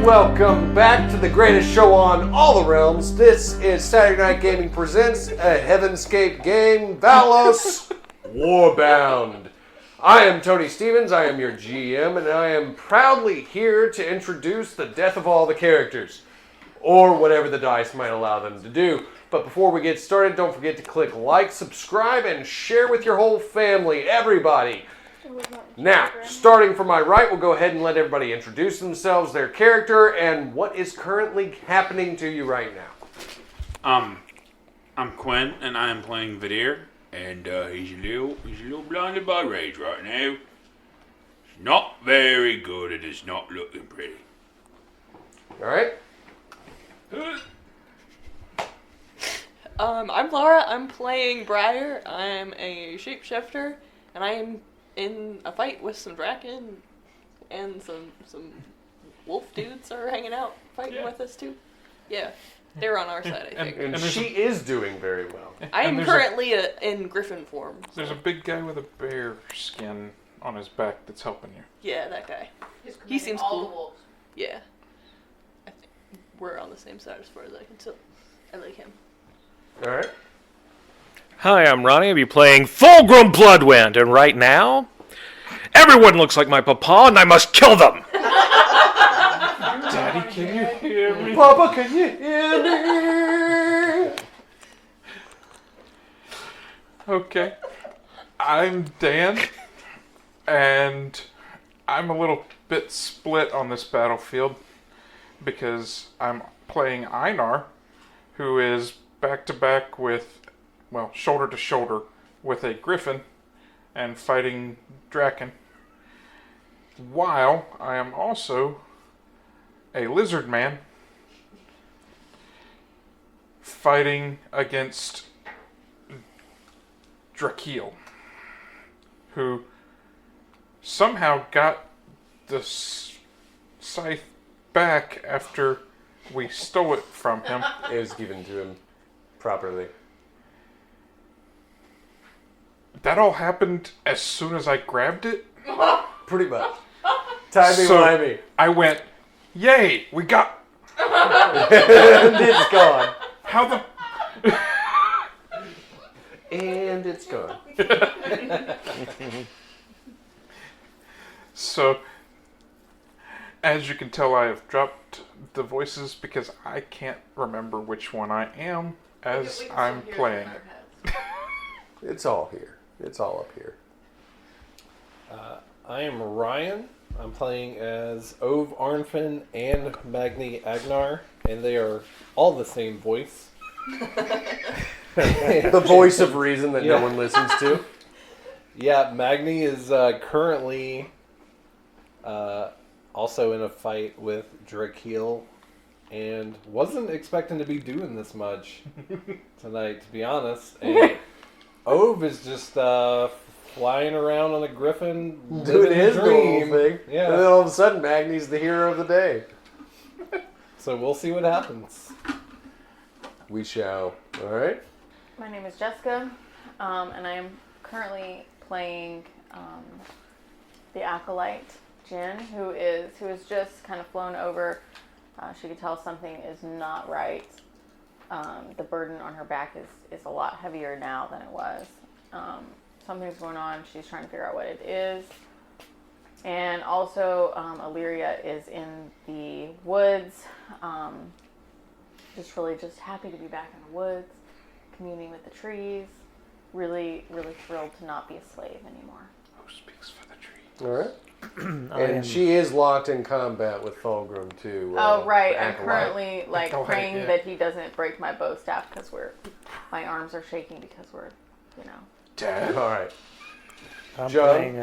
Welcome back to the greatest show on all the realms. This is Saturday Night Gaming presents a Heavenscape game, Valos Warbound. I am Tony Stevens, I am your GM, and I am proudly here to introduce the death of all the characters, or whatever the dice might allow them to do. But before we get started, don't forget to click like, subscribe, and share with your whole family, everybody. Now, starting from my right, we'll go ahead and let everybody introduce themselves, their character, and what is currently happening to you right now. I'm Quinn, and I am playing Vidir, and he's a little blinded by rage right now. It's not very good. It is not looking pretty. All right. I'm Laura. I'm playing Briar. I'm a shapeshifter, and I am in a fight with some Draken, and some wolf dudes are hanging out fighting with us too. Yeah, they're on our side, I think. And she is doing very well. I am currently in griffin form. So. There's a big guy with a bear skin on his back that's helping you. Yeah, that guy. He seems cool. Yeah. I think we're on the same side as far as I can tell. I like him. All right. Hi, I'm Ronnie. I'll be playing Fulgrim Bloodwind, and right now, everyone looks like my papa, and I must kill them! Daddy, can you hear me? Papa, can you hear me? Okay. I'm Dan, and I'm a little bit split on this battlefield because I'm playing Einar, who is back-to-back with, well, shoulder-to-shoulder with a griffin and fighting Draken, while I am also a lizard man fighting against Drakiel, who somehow got the scythe back after we stole it from him. It was given to him properly. That all happened as soon as I grabbed it. Pretty much. Timey-wimey. I went, yay, we got... And it's gone. How the... And it's gone. So, as you can tell, I have dropped the voices because I can't remember which one I am as I'm playing it. It's all here. It's all up here. I am Ryan. I'm playing as Ove Arnfin and Magni Agnar, and they are all the same voice. The voice of reason that no one listens to. Yeah, Magni is currently also in a fight with Drakiel, and wasn't expecting to be doing this much tonight, to be honest. And Ove is just flying around on a griffin, Doing his dream. little thing. Yeah. And then all of a sudden, Magni's the hero of the day. So we'll see what happens. We shall. All right. My name is Jessica, and I am currently playing the Acolyte, Jen, who is just kind of flown over. She could tell something is not right. The burden on her back is a lot heavier now than it was. Something's going on. She's trying to figure out what it is. And also, Illyria is in the woods. Just happy to be back in the woods, communing with the trees. Really, really thrilled to not be a slave anymore. Who speaks for the tree? All right. And she is locked in combat with Fulgrim too. Right. the I'm Acolyte. currently praying yeah. that he doesn't break my bow staff because my arms are shaking because we're, Dad? All right. I'm John? playing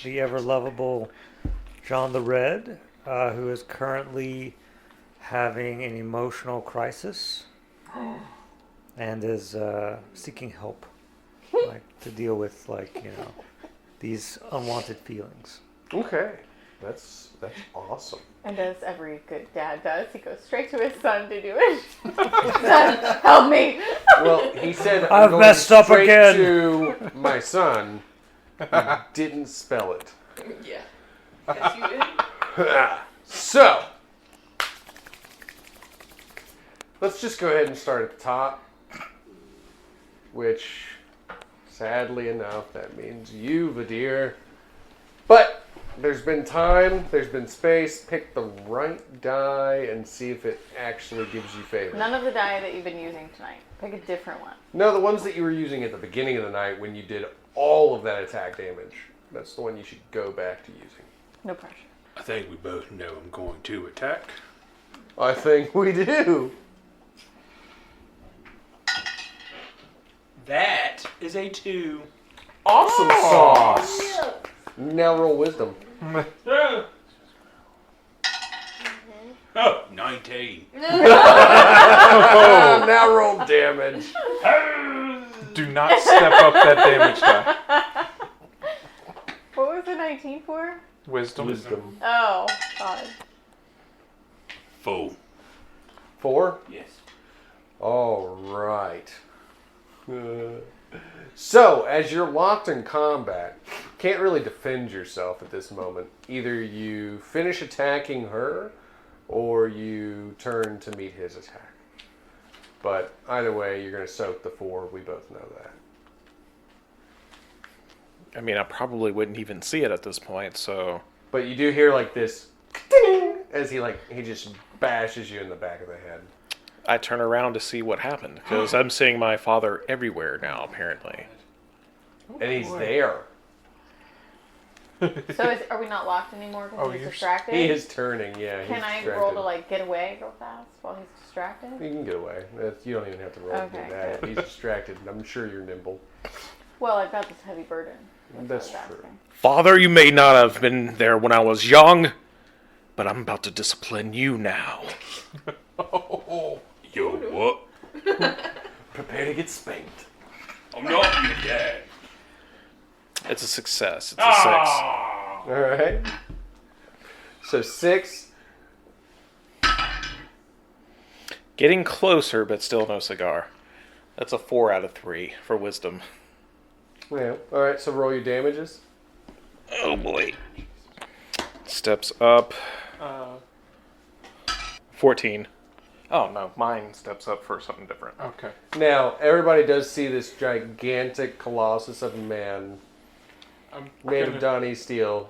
the ever-lovable John the Red, who is currently having an emotional crisis and is seeking help to deal with, these unwanted feelings. Okay. That's awesome. And as every good dad does, he goes straight to his son to do it. Son, help me. Well, he said, I've going messed up straight again. to my son. He didn't spell it. Yeah. Yes, you did. So, let's just go ahead and start at the top. Which, sadly enough, that means you, Vadir. But there's been time, there's been space. Pick the right die and see if it actually gives you favor. None of the die that you've been using tonight. Pick a different one. No, the ones that you were using at the beginning of the night when you did all of that attack damage. That's the one you should go back to using. No pressure. I think we both know I'm going to attack. I think we do. That is a 2. Awesome sauce. Now roll wisdom. Oh, 19. Oh, now roll damage. Do not step up that damage die. What was the 19 for? Wisdom. Oh, God. 4. 4? Yes. All right. So, as you're locked in combat, can't really defend yourself at this moment. Either you finish attacking her, or you turn to meet his attack. But either way, you're going to soak the 4. We both know that. I mean, I probably wouldn't even see it at this point, so... But you do hear like this ding, as he just bashes you in the back of the head. I turn around to see what happened, because I'm seeing my father everywhere now, apparently. And he's there. So are we not locked anymore because he's distracted? He is turning, yeah. Can I roll to like get away real fast while he's distracted? You can get away. You don't even have to roll to do that. He's distracted. I'm sure you're nimble. Well, I've got this heavy burden. That's true. Father, you may not have been there when I was young, but I'm about to discipline you now. Yo, what? Prepare to get spanked. I'm not your dad. It's a success. It's a 6. All right. So 6. Getting closer, but still no cigar. That's a 4 out of 3 for wisdom. Yeah. All right. So roll your damages. Oh boy. Steps up. 14. Oh no, mine steps up for something different. Okay. Now everybody does see this gigantic colossus of a man, made of Donnie steel,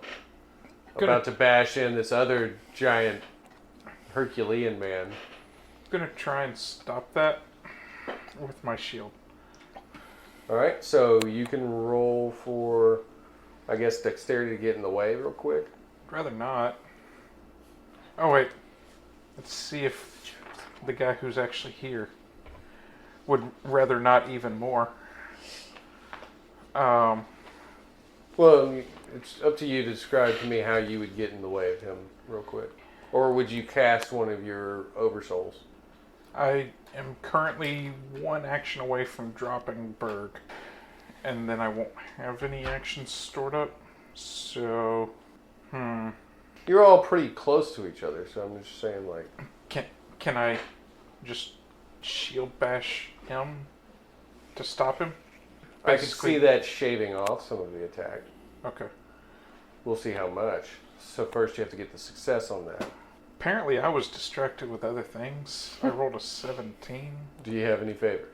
about to bash in this other giant Herculean man. I'm gonna try and stop that with my shield. All right. So you can roll for, I guess, dexterity to get in the way real quick. I'd rather not. Oh wait. Let's see if the guy who's actually here would rather not even more. Well, it's up to you to describe to me how you would get in the way of him real quick. Or would you cast one of your oversouls? I am currently 1 action away from dropping Berg. And then I won't have any actions stored up. So, You're all pretty close to each other, so I'm just saying, like... Can I just shield bash him to stop him? I could see that shaving off some of the attack. Okay. We'll see how much. So first you have to get the success on that. Apparently I was distracted with other things. I rolled a 17. Do you have any favor?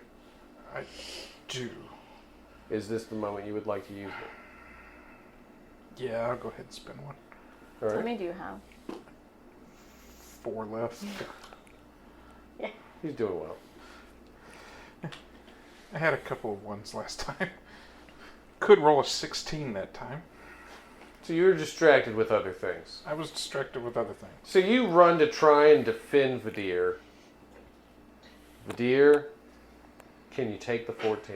I do. Is this the moment you would like to use it? Yeah, I'll go ahead and spin one. All How right. many do you have? 4 left. Yeah. He's doing well. I had a couple of 1s last time. Could roll a 16 that time. So you were distracted with other things. I was distracted with other things. So you run to try and defend Vadir. Vadir, can you take the 14?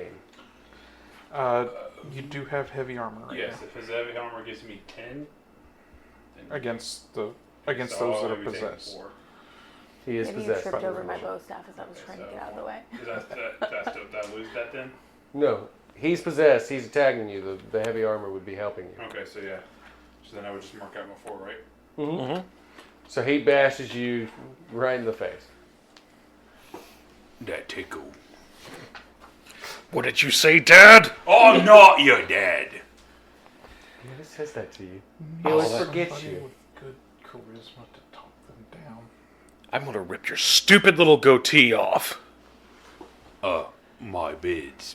You do have heavy armor right Yes, if his heavy armor gives me 10, then now. Against those I'll that are be taking possessed. 4. He is Maybe you possessed tripped by the over my religion. bow staff as I was trying to get out of the way. Did I lose that then? No, he's possessed. He's attacking you. The heavy armor would be helping you. Okay, so yeah. So then I would just mark out my 4, right? Mm-hmm. So he bashes you right in the face. That tickle. What did you say, Dad? I'm not your dad. He always says that to you. He always forgets Somebody you. with good charisma to talk them down. I'm gonna rip your stupid little goatee off. My beard's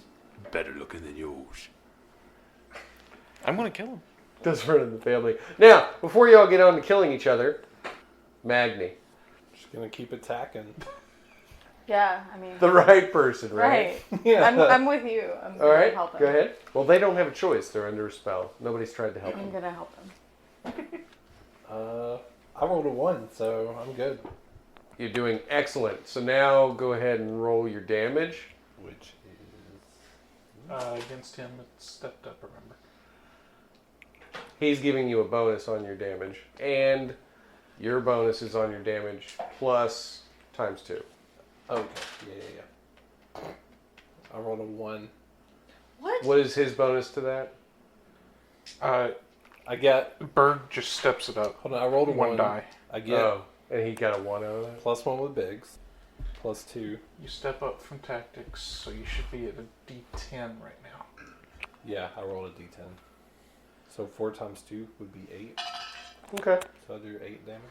better looking than yours. I'm gonna kill him. Does run in the family. Now, before y'all get on to killing each other, Magni. Just gonna keep attacking. Yeah, I mean. The right person, right? Right. Yeah. I'm with you. I'm All gonna right, help him. go ahead. Well, they don't have a choice. They're under a spell. Nobody's tried to help I'm them. gonna help him. I rolled a 1, so I'm good. You're doing excellent. So now go ahead and roll your damage. Which is Against him, it's stepped up, remember. He's giving you a bonus on your damage. And your bonus is on your damage plus times 2. okay. Yeah. I rolled a 1. What is his bonus to that? I get. Bird just steps it up. Hold on. I rolled a 1 die. I get And he got a 1 out of that? +1 with bigs. +2. You step up from tactics, so you should be at a D10 right now. Yeah, I rolled a D10. So 4 times 2 would be 8. Okay. So I do 8 damage.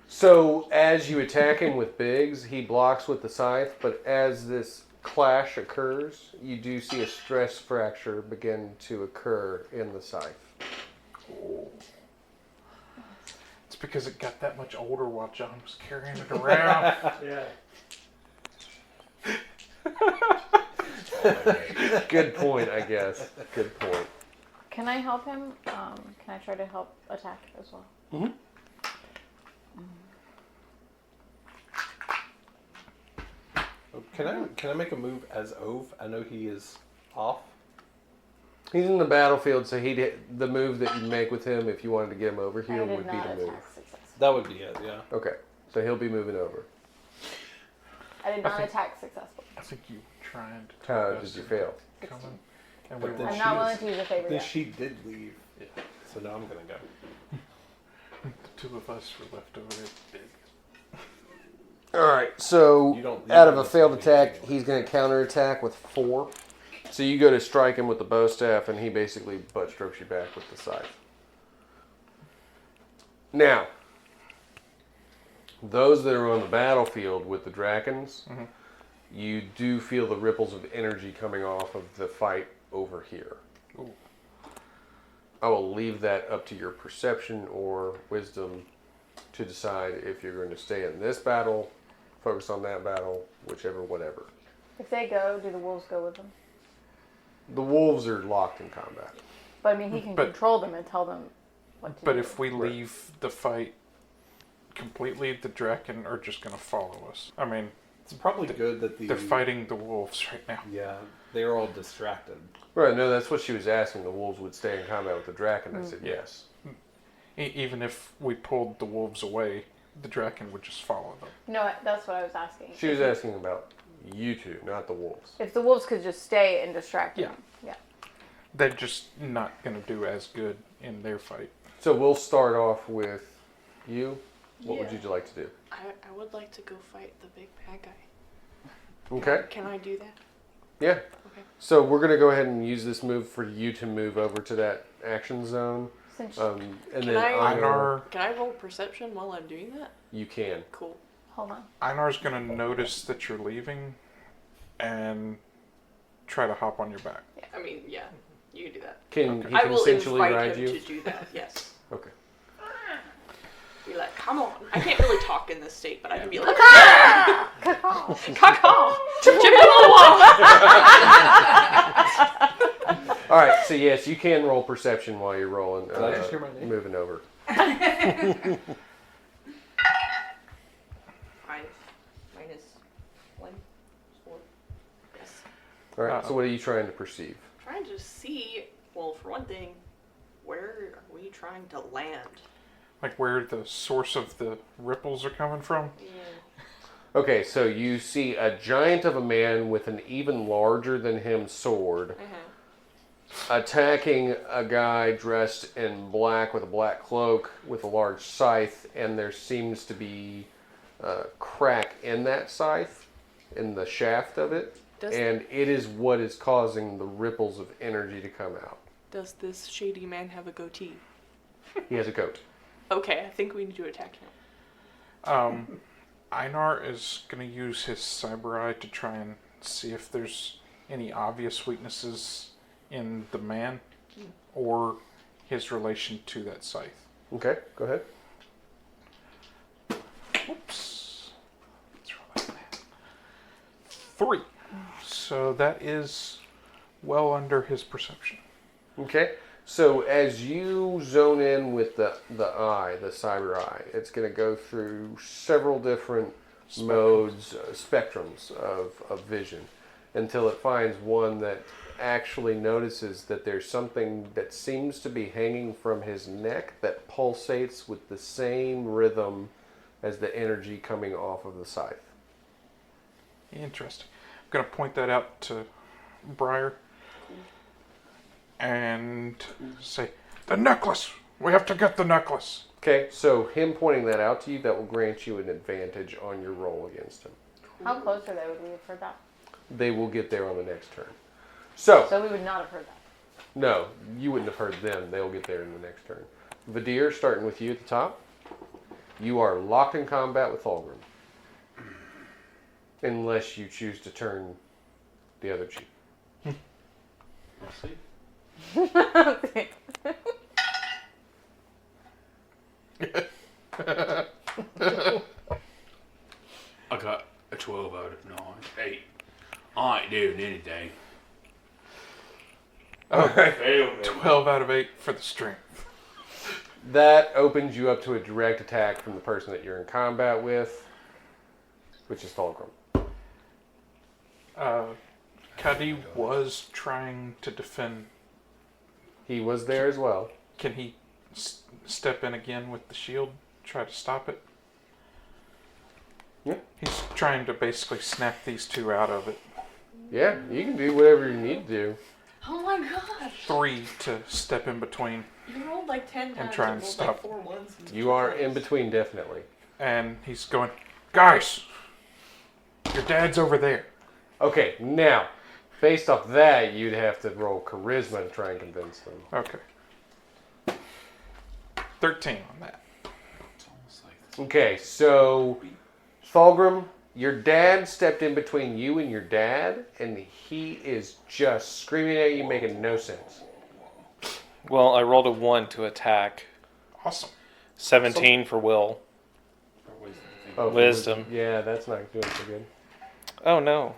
So as you attack him with Biggs, he blocks with the scythe, but as this clash occurs, you do see a stress fracture begin to occur in the scythe. It's because it got that much older while John was carrying it around. Good point, I guess. Good point. Can I help him? Can I try to help attack as well? Mm-hmm. Can I make a move as Ove? I know he is off. He's in the battlefield, so the move that you make with him, if you wanted to get him over here, I did would be not to attack move. successfully. That would be it. Yeah. Okay, so he'll be moving over. I did not attack successfully. I think you were trying to. How talk did us you into fail? coming, and But we then were I'm she not is- willing to use a favor Then yet. she did leave. So now I'm gonna go. the two of us were left over there. Big. Alright, so You don't- out of a you failed don't- attack, he's going to counterattack with 4. So you go to strike him with the bow staff, and he basically butt strokes you back with the scythe. Now, those that are on the battlefield with the Drakens, you do feel the ripples of energy coming off of the fight over here. Ooh. I will leave that up to your perception or wisdom to decide if you're going to stay in this battle, focus on that battle, whichever, whatever. If they go, do the wolves go with them? The wolves are locked in combat. But I mean, he can But- control them and tell them what to But do. if we leave the fight completely, the Draken are just going to follow us. I mean, It's probably good that they're fighting the wolves right now. Yeah, they're all distracted. Right, no, that's what she was asking. The wolves would stay in combat with the Draken. I said yes. Even if we pulled the wolves away, the Draken would just follow them. No, that's what I was asking. She was asking about you two, not the wolves. If the wolves could just stay and distract Yeah. them. Yeah. They're just not going to do as good in their fight. So we'll start off with you. What would you like to do? I would like to go fight the big bad guy. Okay. Can I do that? Yeah. Okay. So we're going to go ahead and use this move for you to move over to that action zone. Since And Can then I- Einar, Can I roll perception while I'm doing that? you can. Cool. hold on. Einar's going to notice that you're leaving and try to hop on your back. Yeah, I mean, yeah, you can do that. He I can will essentially invite ride him you. to do that. Yes. Okay. Be like, come on. I can't really talk in this state, but I can be like, Caw-caw. caw. Chippewa. All right. So yes, you can roll perception while you're rolling. Did I just hear my name? Moving over. 5 minus 1 4. Yes. All right. So what are you trying to perceive? Trying to see. Well, for one thing, where are we trying to land? Like where the source of the ripples are coming from. Yeah. Okay, so you see a giant of a man with an even larger than him sword attacking a guy dressed in black with a black cloak with a large scythe, and there seems to be a crack in that scythe, in the shaft of it, and it is what is causing the ripples of energy to come out. Does this shady man have a goatee? He has a coat. Okay, I think we need to attack him. Einar is going to use his cyber eye to try and see if there's any obvious weaknesses in the man or his relation to that scythe. Okay, go ahead. Oops. Let's roll that. 3. So that is well under his perception. Okay, so as you zone in with the eye, the cyber eye, it's going to go through several different modes, spectrums of vision, until it finds one that actually notices that there's something that seems to be hanging from his neck that pulsates with the same rhythm as the energy coming off of the scythe. Interesting. I'm going to point that out to Briar and say, the necklace! We have to get the necklace! Okay, so him pointing that out to you, that will grant you an advantage on your roll against him. How close are they? Would we have heard that? They will get there on the next turn. So So we would not have heard that. no, you wouldn't have heard them. They'll get there in the next turn. Vadir, starting with you at the top. You are locked in combat with Fulgrim. Unless you choose to turn the other cheek. We'll see. I got a 12 out of 9. 8. I ain't doing anything. Okay. Fail me. 12 out of 8 for the strength. That opens you up to a direct attack from the person that you're in combat with, which is Fulgrim. Kadi was trying to defend. He was there as well. Can he step in again with the shield, try to stop it? Yeah. He's trying to basically snap these two out of it. Yeah, you can do whatever you need to do. Oh my gosh! 3 to step in between, You rolled like 10 times. try and rolled stop. Like 4 ones. and You 2 are fours. in between, definitely. and he's going, guys, your dad's over there. Okay, now, based off that, you'd have to roll charisma to try and convince them. Okay. 13 on that. It's almost like Okay, so Fulgrim, your dad stepped in between you and your dad, and he is just screaming at you, making no sense. Well, I rolled a 1 to attack. Awesome. 17 for will. always the thing. Oh, Wisdom. Yeah, that's not doing so good. Oh no.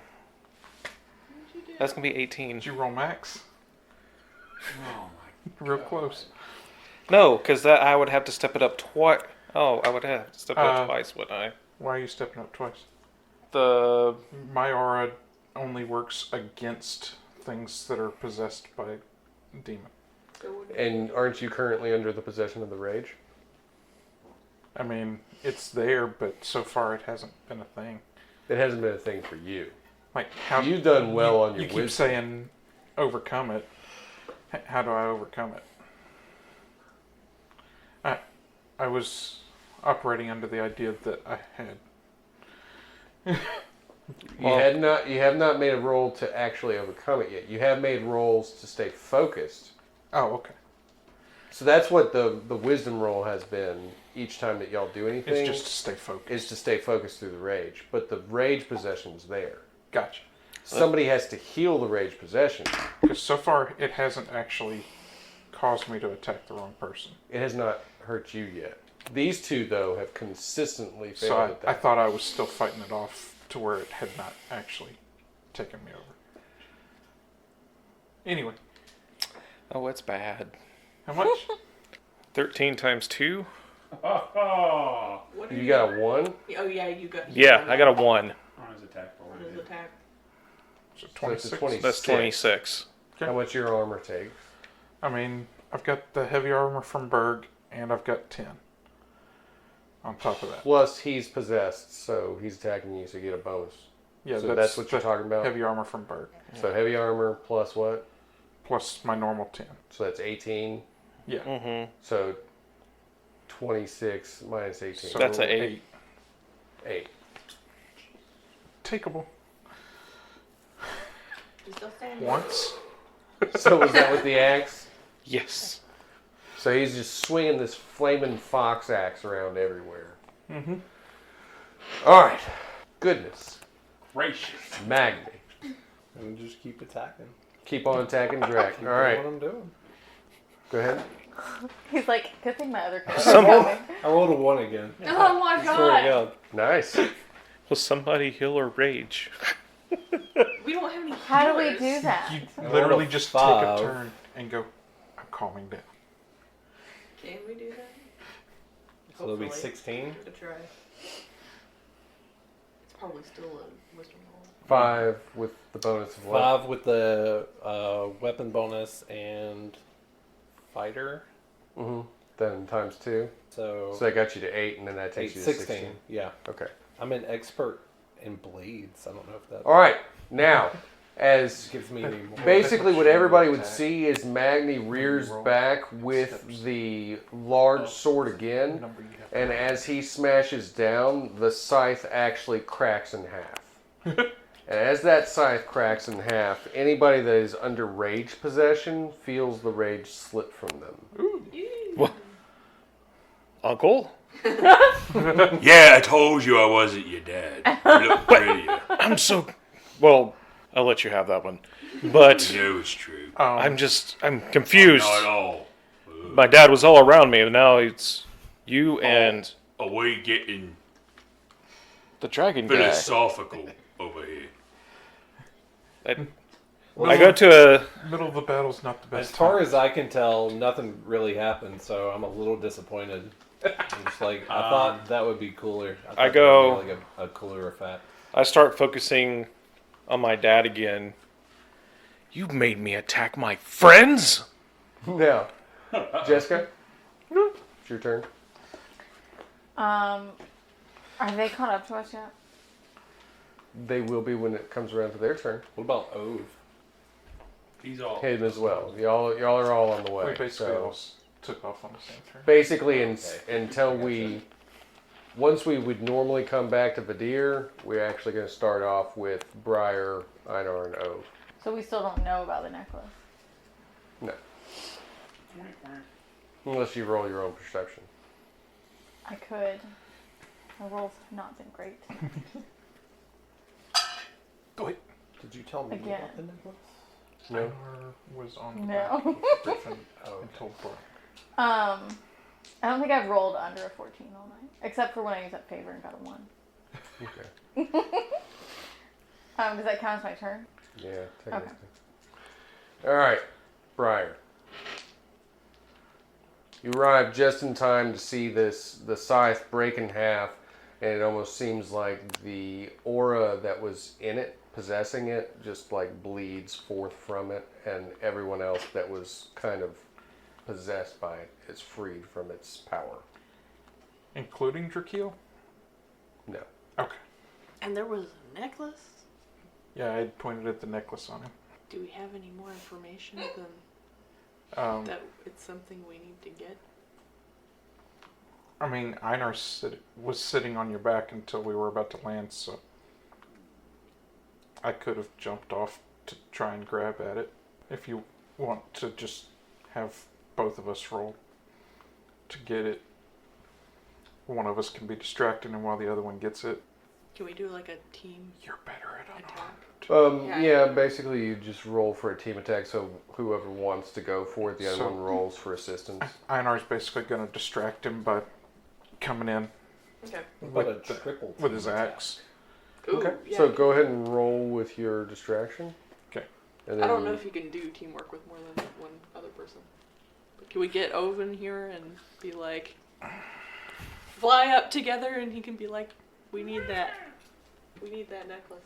That's going to be 18. Did you roll max? Oh my. Real close. No, because I would have to step it up twice. Oh, I would have to step it up Uh, twice, wouldn't I? Why are you stepping up twice? The My aura only works against things that are possessed by a demon. And aren't you currently under the possession of the rage? I mean, it's there, but so far it hasn't been a thing. It hasn't been a thing for you. Like how You've done well on your You keep wisdom. saying overcome it. How do I overcome it? I was operating under the idea that I had. You have not made a roll to actually overcome it yet. You have made rolls to stay focused. Oh, okay. So that's what the wisdom roll has been each time that y'all do anything. It's just to stay focused. is to stay focused through the rage. But the rage possession's there. Gotcha. Somebody has to heal the rage possession. Because so far it hasn't actually caused me to attack the wrong person. It has not hurt you yet. These two, though, have consistently failed So at that. I thought I was still fighting it off to where it had not actually taken me over. Anyway, oh, it's bad. how much? 13 times 2. Oh, What are You got a 1? Oh yeah, you got. Yeah, I got a 1. on his attack roll. On his attack. So So it's a 26. 26. That's 26. How much your armor takes? I mean, I've got the heavy armor from Berg, and I've got 10 on top of that. Plus, he's possessed, so he's attacking you, so you get a bonus. Yeah, So that's what you're the talking about? Heavy armor from Berg, So heavy armor plus what? plus my normal 10. So that's 18. Yeah. Mm-hmm. So 26 minus 18. So That's a 8. 8. Takeable. You still stand? Once. So was that with the axe? Yes. So he's just swinging this flaming fox axe around everywhere. Mm-hmm. All right. Goodness. Gracious. Magni. And just keep attacking. Keep on attacking Drac. Keep All doing right. what I'm doing. Go ahead. He's like, good thing my other character Some- got me. I rolled a 1 again. Oh my Swear to god. God. Nice. Will somebody heal or rage? We don't have any How do we healers. do that? You I rolled literally a just 5. take a turn and go, I'm calming down. Can we do that? So it'll be Hopefully. 16. Give it a try. It's probably still a wisdom roll. 5 with the bonus of what? 5 with the weapon bonus and fighter. Mm-hmm. Then times 2. So, So that got you to 8, and then that takes you to 16. Yeah. Okay. I'm an expert in blades. I don't know if that All right. Now, as gives me any more. basically what everybody would see is Magni rears back with the large sword again, Number you have. and as he smashes down, the scythe actually cracks in half. And as that scythe cracks in half, anybody that is under rage possession feels the rage slip from them. Uncle? Yeah, I told you I wasn't your dad. You look prettier. I'm so... Well, I'll let you have that one. But You know it's true. I'm confused. Not at all. My dad was all around me, and now it's you and Are we getting the dragon guy. philosophical over here? I go to a... Middle of the battle's not the As best far time. as I can tell, nothing really happened, so I'm a little disappointed. I'm just like, I thought that would be cooler. I thought go- that would be like a cooler effect. I start focusing on my dad again. You made me attack my friends? Now, Jessica, it's your turn. Are they caught up to us yet? They will be when it comes around to their turn. What about Ove? He's all Him as well. Y'all are all on the way. We basically so all took off on the same turn. basically, Okay. until we, once we would normally come back to Vadir, we're actually going to start off with Briar, Einar, and Ove. So we still don't know about the necklace. No, unless you roll your own perception. I could. My rolls have not been great. Wait, Did you tell me Again. about the necklace? No. Einar was on the No. back of Griffin Oh, and told Brian. I don't think I've rolled under a 14 all night. Except for when I used that favor and got a 1. Okay. Does that count as my turn? Yeah. Technically. All right, Briar. You arrive just in time to see the scythe break in half, and it almost seems like the aura that was in it, possessing it, just like bleeds forth from it, and everyone else that was kind of possessed by it is freed from its power. Including Drakeel? No. Okay. And there was a necklace? Yeah, I pointed at the necklace on him. Do we have any more information than that it's something we need to get? I mean, Einar was sitting on your back until we were about to land, so I could have jumped off to try and grab at it. If you want to just have both of us roll to get it, one of us can be distracted, and while the other one gets it, Can we do like a team you're better at attack? unarmed. Yeah, basically you just roll for a team attack, so whoever wants to go for it, the other So- one rolls for assistance. Einar's basically going to distract him by coming in Okay. what about with, a triple with his team attack? axe. Ooh, Okay, yeah. so go ahead and roll with your distraction. Okay. And then I don't know if you can do teamwork with more than one other person. But can we get Oven here and be like, fly up together, and he can be like, we need that necklace.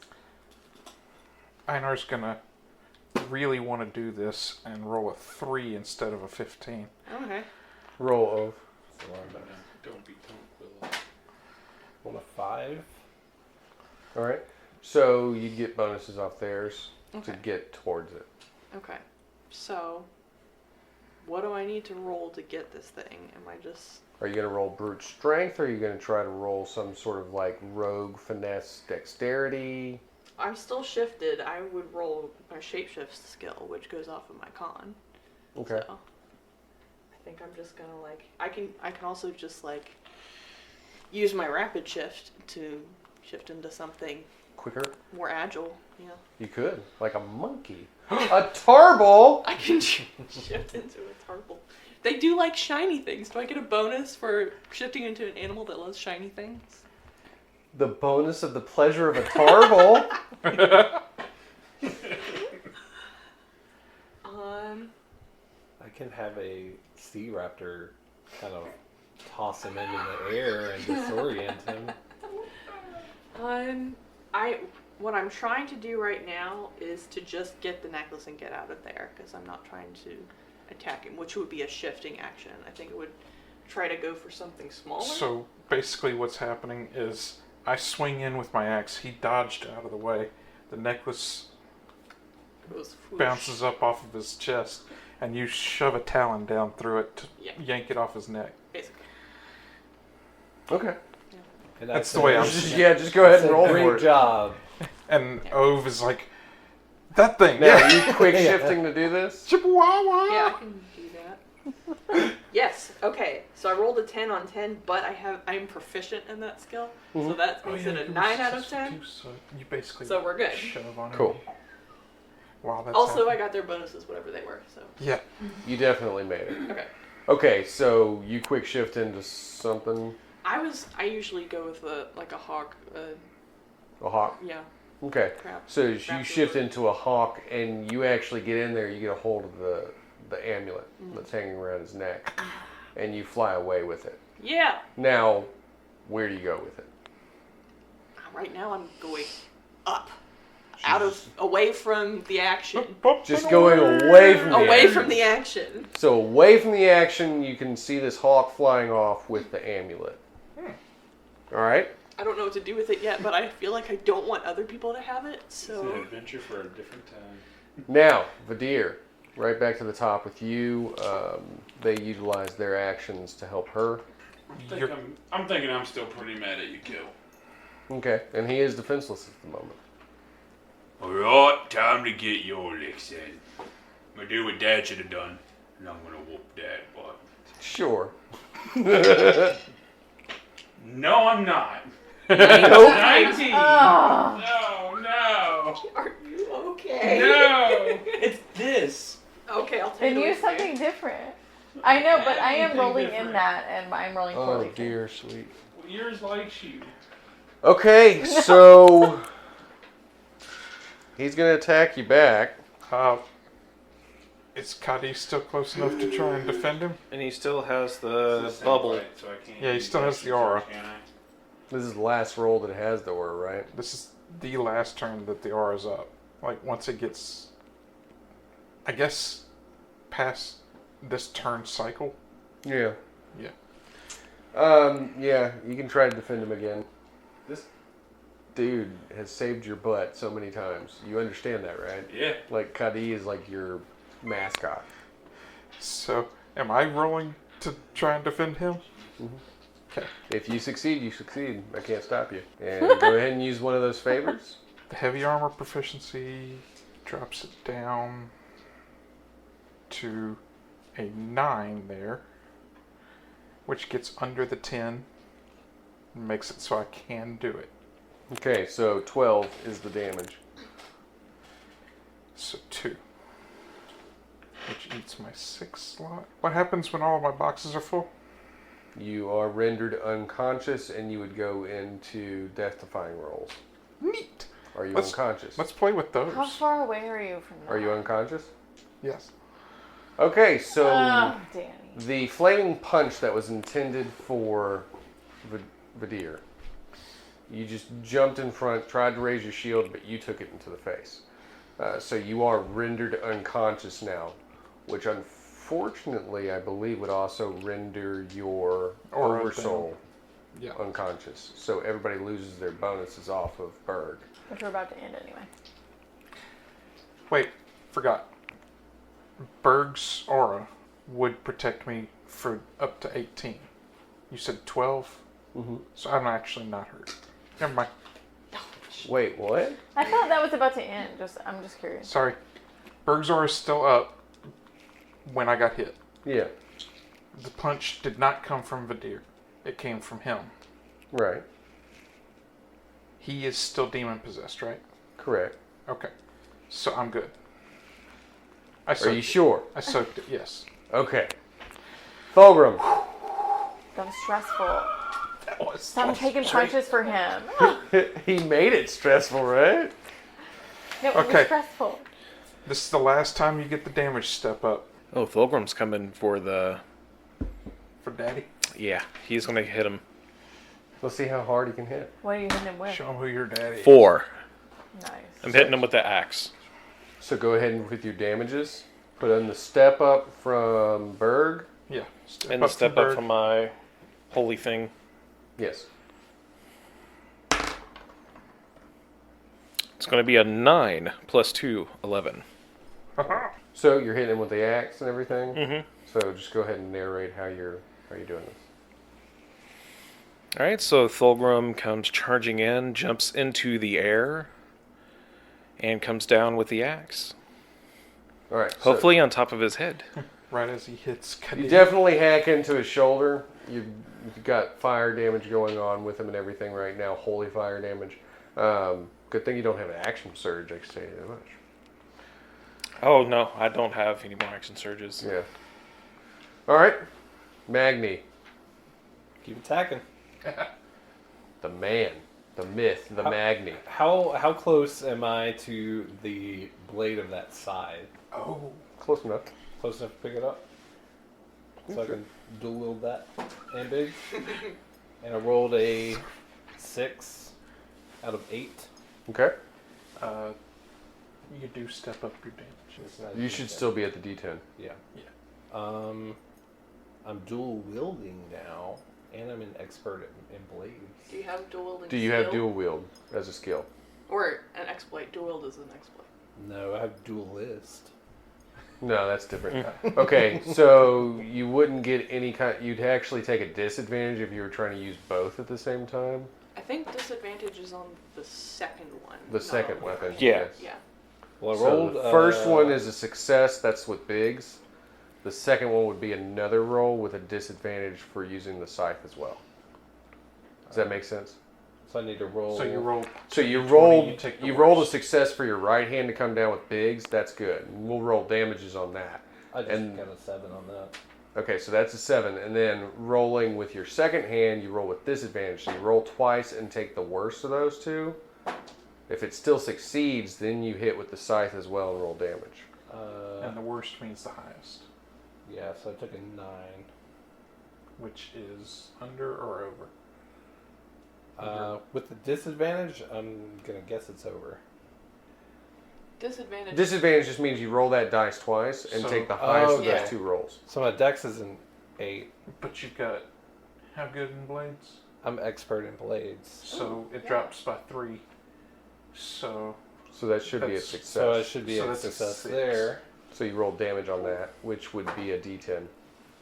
Einar's going to really want to do this and roll a 3 instead of a 15. Okay. roll Ove. So I'm at Don't be Willow. on a 5. All right. So you get bonuses off theirs Okay. to get towards it. Okay. So, what do I need to roll to get this thing? Am I just... Are you going to roll brute strength, or are you going to try to roll some sort of like rogue finesse dexterity? I'm still shifted. I would roll my shapeshift skill, which goes off of my con. Okay. So, I think I'm just gonna like I can also just like use my rapid shift to shift into something Quicker? more agile. Yeah. You could. Like a monkey. A tarball? I can shift into a tarball. They do like shiny things. Do I get a bonus for shifting into an animal that loves shiny things? The bonus of the pleasure of a tarball? I can have a sea raptor kind of toss him into the air and disorient him. What I'm trying to do right now is to just get the necklace and get out of there, because I'm not trying to attack him, which would be a shifting action. I think it would try to go for something smaller. So basically what's happening is I swing in with my axe. He dodged out of the way. The necklace Goes whoosh. bounces up off of his chest, and you shove a talon down through it to Yeah. yank it off his neck. Basically. Okay. And That's the way I'm- Just go ahead and roll for Great it. job. And Ove is like, that thing, Now, yeah. are you quick shifting to do this? Chippewa. Yeah, I can do that. Yes. Okay. So I rolled a 10 on 10, but I'm proficient in that skill, so that makes it a 9 out of 10. So you basically So we're good. shove on him. Cool. Wow, that's Also, happening. I got their bonuses, whatever they were. So Yeah. You definitely made it. okay. Okay, so you quick shift into something. I usually go with a hawk. A hawk. Yeah. Okay. Crap. So you Crap shift over. into a hawk, and you actually get in there. You get a hold of the amulet that's hanging around his neck, and you fly away with it. Yeah. Now, where do you go with it? Right now I'm going up, away from the action. Just going away from the Away action. from the action. So away from the action, you can see this hawk flying off with the amulet. All right. I don't know what to do with it yet, but I feel like I don't want other people to have it. It's an So adventure for a different time. Now, Vadir, right back to the top with you. They utilize their actions to help her. I'm thinking I'm still pretty mad at you, Kill. Okay, and he is defenseless at the moment. Alright, time to get your licks in. I'm gonna do what Dad should have done, and I'm gonna whoop Dad butt. Sure. No, I'm not. Nope. 19! Oh. No! are you okay? No! It's this. Okay, I'll take Then it away use from you. something different. I know, but I am Anything rolling different. in that, and I'm rolling poorly. Oh dear, sweet. Well, yours likes you. Okay, so he's gonna attack you back. Is Kadi still close enough to try and defend him? And he still has It's the the same bubble. way, so I can't Yeah, he use still has extra the aura. can I? This is the last roll that it has the aura, right? This is the last turn that the aura's up. Like, once it gets, I guess, past this turn cycle. Yeah. Yeah. Yeah, you can try to defend him again. This dude has saved your butt so many times. You understand that, right? Yeah. Like, Kadi is like your mascot. So, am I rolling to try and defend him? Okay. If you succeed, you succeed. I can't stop you. And go ahead and use one of those favors. The heavy armor proficiency drops it down to a 9 there, which gets under the 10 and makes it so I can do it. Okay, so 12 is the damage. So 2, which eats my 6 slot. What happens when all of my boxes are full? You are rendered unconscious, and you would go into death-defying rolls. Neat. Are you Let's- unconscious? Let's play with those. How far away are you from that? Are you unconscious? Yes. Okay, so Oh, Danny. the flaming punch that was intended for Vadir, you just jumped in front, tried to raise your shield, but you took it into the face. So you are rendered unconscious now, which unfortunately I believe would also render your Aura oversoul Yeah. unconscious. So everybody loses their bonuses off of Berg. Which we're about to end anyway. Wait, forgot. Berg's aura would protect me for up to 18. You said 12? Mm-hmm. So I'm actually not hurt. Never mind. Wait, what? I thought that was about to end. I'm just curious. Sorry. Berg's aura is still up when I got hit. Yeah, The punch did not come from Vadir. It came from him. right. He is still demon possessed, right? Correct. Okay. So I'm good. I Are soaked you it. sure? I soaked it, yes. Okay. Fulgrim. That was stressful. That was Stop taking punches for him. He made it stressful, right? It was Okay. stressful. This is the last time you get the damage step up Oh, Fulgrim's coming for the... for Daddy. Yeah, he's going to hit him. We'll see how hard he can hit. What are you hitting him with? Show him who your daddy is. 4. Nice. I'm hitting him with the axe. So go ahead and with your damages, put in the step up from Berg. Yeah. Step And the step up Bird. from my holy thing. Yes. It's going to be a 9 plus 2, 11. So you're hitting him with the axe and everything. Mm-hmm. So just go ahead and narrate how you're doing this. All right, so Fulgrim comes charging in, jumps into the air, and comes down with the axe. All right. Hopefully on top of his head. Right as he hits So you Kadir. definitely hack into his shoulder. You've got fire damage going on with him and everything right now. Holy fire damage. Good thing you don't have an action surge. I can say that much. Oh, no, I don't have any more action surges. Yeah. All right. Magni, Keep attacking. the man, the myth, the Magni. How close am I to the blade of that side? Oh. Close enough. Close enough to pick it up? So I can dual wield that and big. And I rolled a 6 out of 8. Okay. You do step up your damage. It's not You a should D10. still be at the D10. Yeah. I'm dual wielding now, and I'm an expert in blades. Do you have dual wielding? Do you have skill? dual wield as a skill? Or an exploit? Dual wield is an exploit. No, I have duelist. No, that's different. Okay, so you wouldn't get any kind. You'd actually take a disadvantage if you were trying to use both at the same time. I think disadvantage is on the second one. The not second on the weapon. first. Yeah. Yeah. Well, I So rolled. the first one is a success. That's with Biggs. The second one would be another roll with a disadvantage for using the scythe as well. Does that make sense? So I need to roll. So you roll. So you 20, rolled. take the You rolled a worst. success for your right hand to come down with Biggs. That's good. We'll roll damages on that. I just and- got a 7 on that. Okay, so that's a 7. And then rolling with your second hand, you roll with disadvantage. So you roll twice and take the worst of those two. If it still succeeds, then you hit with the scythe as well and roll damage. And the worst means the highest, Yeah, so I took a 9. which is under or over. With the disadvantage, I'm gonna guess it's over. Disadvantage. Disadvantage just means you roll that dice twice and So- take the highest of okay. those two rolls. So my dex is an 8. But you've got how good in blades? I'm expert in blades, So it yeah. drops by 3. So So that should be a That's- success. so I should be So a that's a success 6. there. So you roll damage on that, which would be a D10.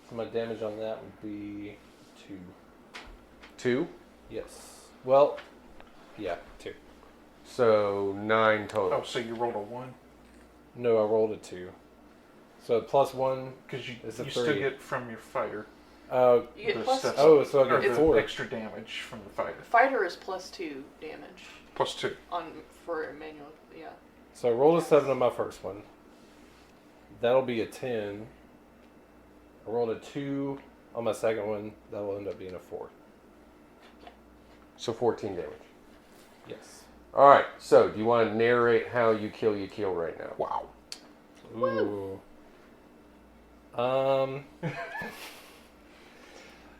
So my damage on that would be 2. 2, Yes. Well, yeah, 2. so 9 total. oh, so you rolled a 1 No, I rolled a 2. So plus 1. because you It's a still 3. get from your fighter. You get the plus. steps Oh, so I or get the 4. extra damage from the fighter. Fighter is plus 2 damage Plus 2. on for manual. Yeah. So I rolled a 7 on my first one. That'll be a 10. I rolled a 2 on my second one. That will end up being a 4. So 14 damage. Yes. All right, so do you want to narrate how you kill right now? Wow. Ooh.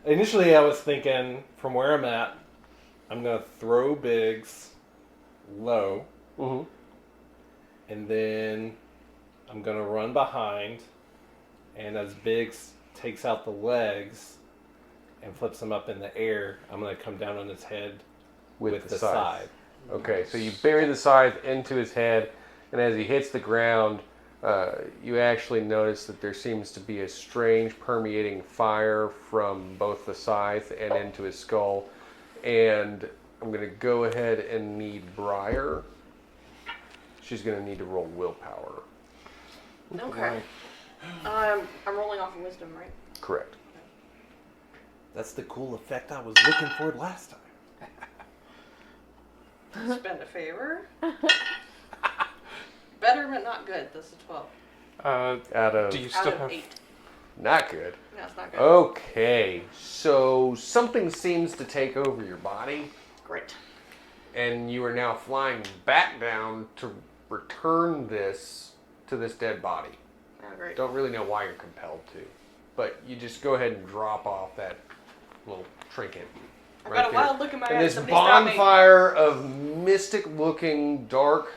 Initially, I was thinking from where I'm at, I'm gonna throw Biggs low, Mm-hmm. and then I'm gonna run behind, and as Biggs takes out the legs and flips him up in the air, I'm gonna come down on his head with the scythe. side. Okay, so you bury the scythe into his head, and as he hits the ground, you actually notice that there seems to be a strange permeating fire from both the scythe and into his skull. And I'm going to go ahead and need Briar. She's going to need to roll willpower. Okay. I'm rolling off of wisdom, right? Correct. That's the cool effect I was looking for last time. Spend a favor. Better, but not good. This is 12. Out of Do you Out still of have? 8. not good. No, it's not good. Okay, so something seems to take over your body, Great. and you are now flying back down to return this to this dead body. Oh, great. Don't really know why you're compelled to, but you just go ahead and drop off that little trinket. I've got a wild look in my And eyes. this Somebody stop me. bonfire of mystic-looking dark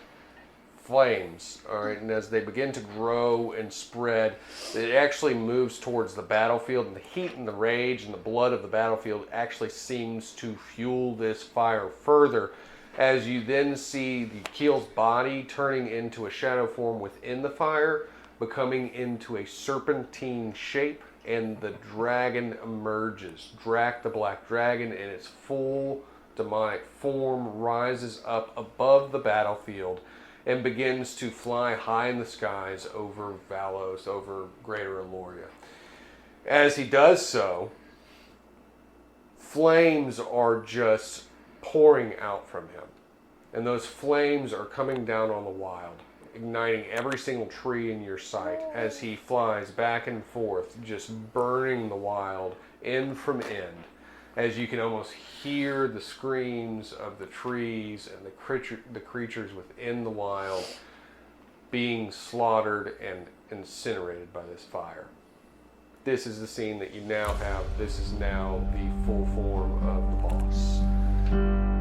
flames, all right, and as they begin to grow and spread, it actually moves towards the battlefield, and the heat and the rage and the blood of the battlefield actually seems to fuel this fire further, as you then see the Keel's body turning into a shadow form within the fire, becoming into a serpentine shape, and the dragon emerges. Drac, the black dragon, in its full demonic form, rises up above the battlefield and begins to fly high in the skies over Valos, over Greater Eloria. As he does so, flames are just pouring out from him. And those flames are coming down on the wild, igniting every single tree in your sight as he flies back and forth, just burning the wild end from end, as you can almost hear the screams of the trees and the creatures within the wild being slaughtered and incinerated by this fire. This is the scene that you now have. This is now the full form of the boss.